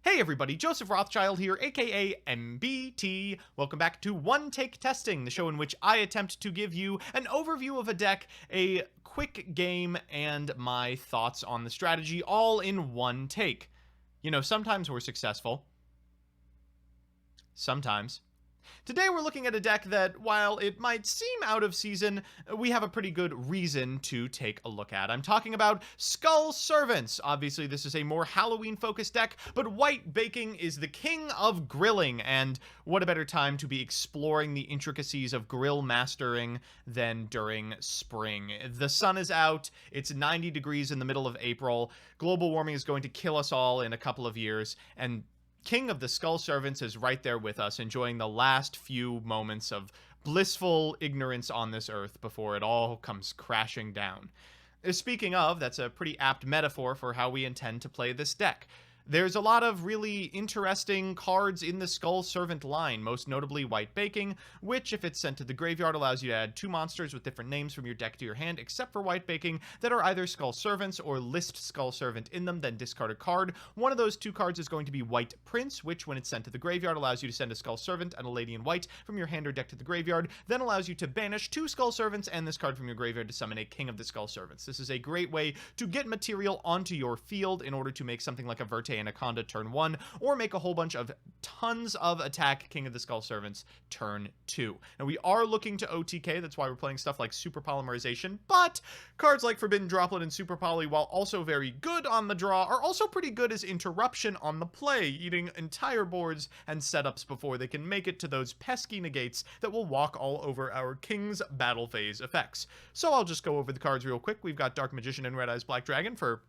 Hey everybody, Joseph Rothschild here, aka MBT. Welcome back to One Take Testing, the show in which I attempt to give you an overview of a deck, a quick game, and my thoughts on the strategy all in one take. You know, sometimes we're successful. Sometimes. Today we're looking at a deck that, while it might seem out of season, we have a pretty good reason to take a look at. I'm talking about Skull Servants. Obviously, this is a more Halloween-focused deck, but white baking is the king of grilling, and what a better time to be exploring the intricacies of grill mastering than during spring. The sun is out, it's 90 degrees in the middle of April, global warming is going to kill us all in a couple of years, and King of the Skull Servants is right there with us, enjoying the last few moments of blissful ignorance on this earth before it all comes crashing down. Speaking of, that's a pretty apt metaphor for how we intend to play this deck. There's a lot of really interesting cards in the Skull Servant line, most notably White Baking, which, if it's sent to the graveyard, allows you to add 2 monsters with different names from your deck to your hand, except for White Baking, that are either Skull Servants or list Skull Servant in them, then discard a card. One of those 2 cards is going to be White Prince, which, when it's sent to the graveyard, allows you to send a Skull Servant and a Lady in White from your hand or deck to the graveyard, then allows you to banish 2 Skull Servants and this card from your graveyard to summon a King of the Skull Servants. This is a great way to get material onto your field in order to make something like a Verte Anaconda turn 1, or make a whole bunch of tons of attack King of the Skull Servants turn 2. Now, we are looking to OTK, that's why we're playing stuff like Super Polymerization, but cards like Forbidden Droplet and Super Poly, while also very good on the draw, are also pretty good as interruption on the play, eating entire boards and setups before they can make it to those pesky negates that will walk all over our King's Battle Phase effects. So I'll just go over the cards real quick. We've got Dark Magician and Red Eyes Black Dragon for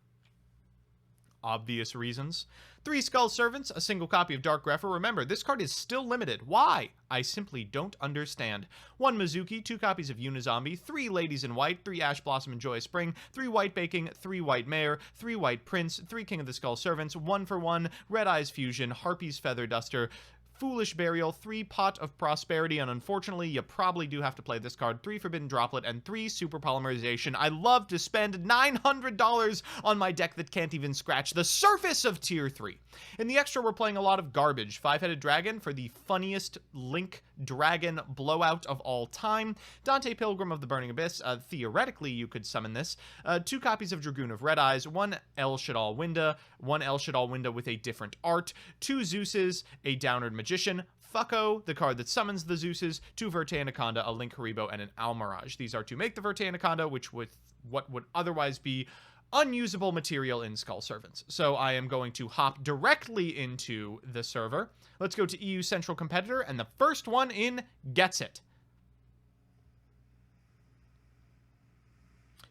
obvious reasons. 3 Skull Servants, a single copy of Dark Grepher. Remember, this card is still limited. Why? I simply don't understand. 1 Mizuki, 2 copies of Unizombie, 3 Ladies in White, 3 Ash Blossom and Joyous Spring, 3 White Baking, 3 White Mare, 3 White Prince, 3 King of the Skull Servants, 1 for 1, Red Eyes Fusion, Harpy's Feather Duster, Foolish Burial, 3 Pot of Prosperity, and unfortunately, you probably do have to play this card, 3 Forbidden Droplet, and 3 Super Polymerization. I love to spend $900 on my deck that can't even scratch the surface of Tier 3. In the extra, we're playing a lot of garbage. 5-Headed Dragon for the funniest Link Dragon blowout of all time. Dante Pilgrim of the Burning Abyss, theoretically you could summon this. 2 copies of Dragoon of Red Eyes, 1 El Shadal Winda, 1 El Shadal Winda with a different art, 2 Zeuses, a Downward Magician, Fucko, the card that summons the Zeuses, 2 Verte Anaconda, a Link Haribo, and an Almirage. These are to make the Verte Anaconda, which with what would otherwise be unusable material in Skull Servants. So I am going to hop directly into the server. Let's go to EU Central Competitor, and the first one in gets it.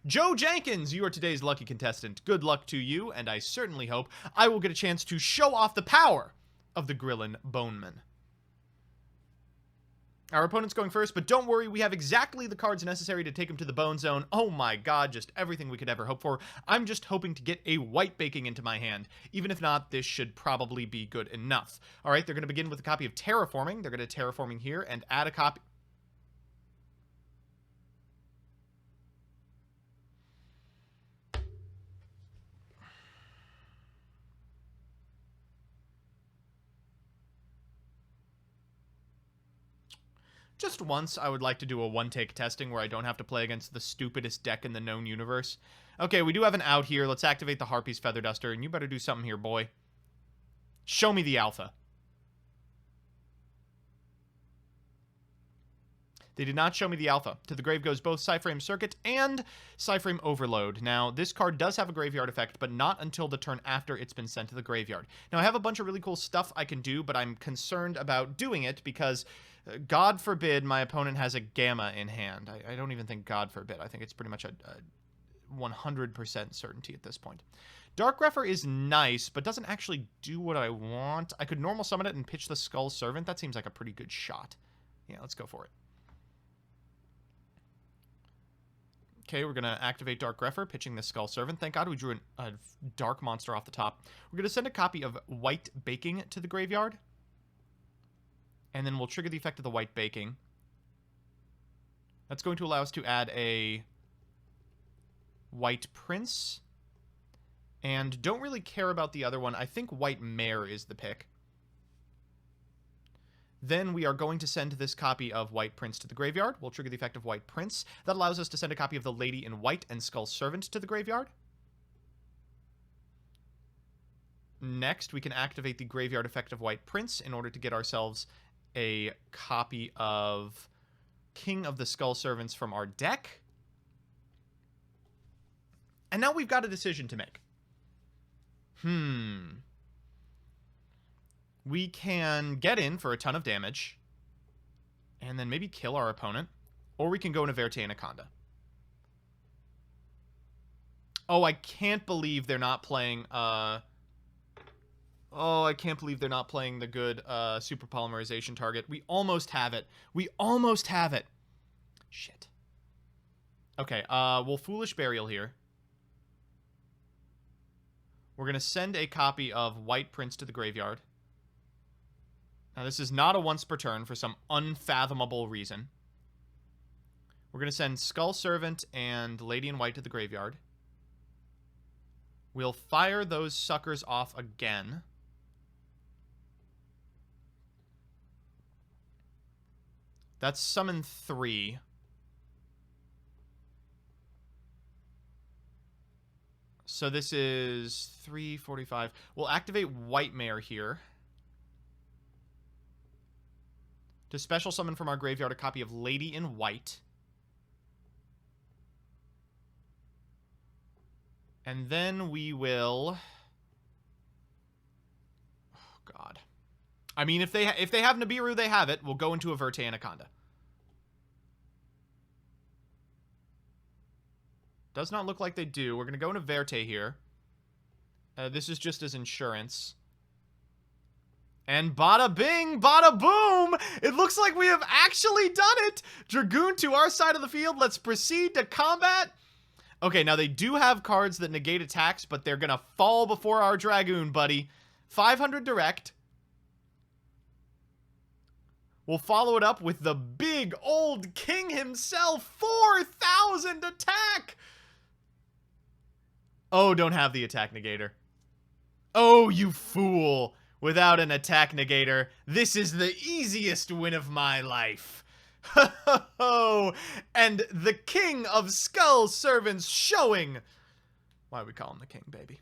Joe Jenkins, you are today's lucky contestant. Good luck to you, and I certainly hope I will get a chance to show off the power of the Grillin Boneman. Our opponent's going first, but don't worry, we have exactly the cards necessary to take him to the Bone Zone. Oh my god, just everything we could ever hope for. I'm just hoping to get a White Baking into my hand. Even if not, this should probably be good enough. Alright, they're going to begin with a copy of Terraforming. They're going to Terraforming here and add a copy. Just once, I would like to do a one-take testing where I don't have to play against the stupidest deck in the known universe. Okay, we do have an out here. Let's activate the Harpy's Feather Duster, and you better do something here, boy. Show me the alpha. They did not show me the alpha. To the grave goes both Psyframe Circuit and Psyframe Overload. Now, this card does have a graveyard effect, but not until the turn after it's been sent to the graveyard. Now, I have a bunch of really cool stuff I can do, but I'm concerned about doing it because, God forbid, my opponent has a Gamma in hand. I don't even think God forbid. I think it's pretty much a 100% certainty at this point. Dark Grepher is nice, but doesn't actually do what I want. I could normal summon it and pitch the Skull Servant. That seems like a pretty good shot. Yeah, let's go for it. Okay, we're going to activate Dark Grepher, pitching the Skull Servant. Thank God we drew a dark monster off the top. We're going to send a copy of White Baking to the graveyard. And then we'll trigger the effect of the White Baking. That's going to allow us to add a White Prince And don't really care about the other one. I think White Mare is the pick. Then we are going to send this copy of White Prince to the graveyard. We'll trigger the effect of White Prince. That allows us to send a copy of the Lady in White and Skull Servant to the graveyard. Next, we can activate the graveyard effect of White Prince in order to get ourselves a copy of King of the Skull Servants from our deck. And now we've got a decision to make. We can get in for a ton of damage and then maybe kill our opponent. Or we can go into Verte Anaconda. Oh, I can't believe they're not playing... Oh, I can't believe they're not playing the good super polymerization target. We almost have it. We almost have it. Shit. Okay, we'll Foolish Burial here. We're going to send a copy of White Prince to the graveyard. Now, this is not a once per turn for some unfathomable reason. We're going to send Skull Servant and Lady in White to the graveyard. We'll fire those suckers off again. That's summon 3. So this is 345. We'll activate White Mare here. To special summon from our graveyard a copy of Lady in White. And then we will... Oh, God. I mean, if they have Nibiru, they have it. We'll go into a Verte Anaconda. Does not look like they do. We're going to go into Verte here. This is just as insurance. And bada bing, bada boom! It looks like we have actually done it! Dragoon to our side of the field. Let's proceed to combat. Okay, now they do have cards that negate attacks, but they're going to fall before our Dragoon, buddy. 500 direct. We'll follow it up with the big old king himself. 4,000 attack! Oh, don't have the attack negator. Oh, you fool. Without an attack negator, this is the easiest win of my life. Ho ho ho! And the King of Skull Servants showing. Why we call him the king, baby?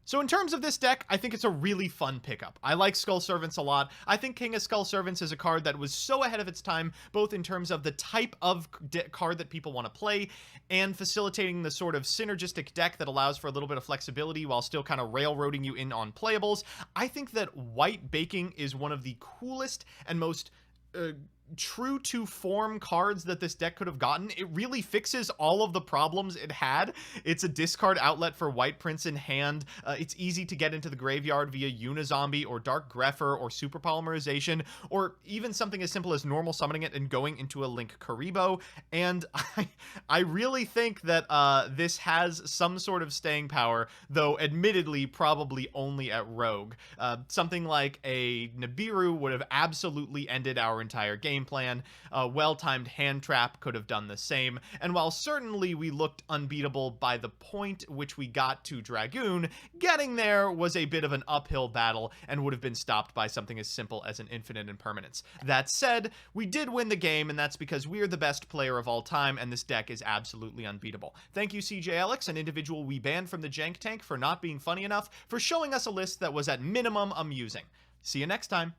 So in terms of this deck, I think it's a really fun pickup. I like Skull Servants a lot. I think King of Skull Servants is a card that was so ahead of its time, both in terms of the type of card that people want to play and facilitating the sort of synergistic deck that allows for a little bit of flexibility while still kind of railroading you in on playables. I think that White Baking is one of the coolest and most... true to form cards that this deck could have gotten. It really fixes all of the problems it had. It's a discard outlet for White Prince in hand. It's easy to get into the graveyard via Unizombie or Dark Grepher or Super Polymerization, or even something as simple as normal summoning it and going into a Link Karibo. And I really think that this has some sort of staying power, though admittedly probably only at Rogue. Something like a Nibiru would have absolutely ended our entire game plan. A well-timed hand trap could have done the same, and while certainly we looked unbeatable by the point which we got to Dragoon, getting there was a bit of an uphill battle and would have been stopped by something as simple as an Infinite Impermanence. That said, we did win the game, and that's because we're the best player of all time, and this deck is absolutely unbeatable. Thank you, CJ Alex, an individual we banned from the Jank Tank for not being funny enough, for showing us a list that was at minimum amusing. See you next time.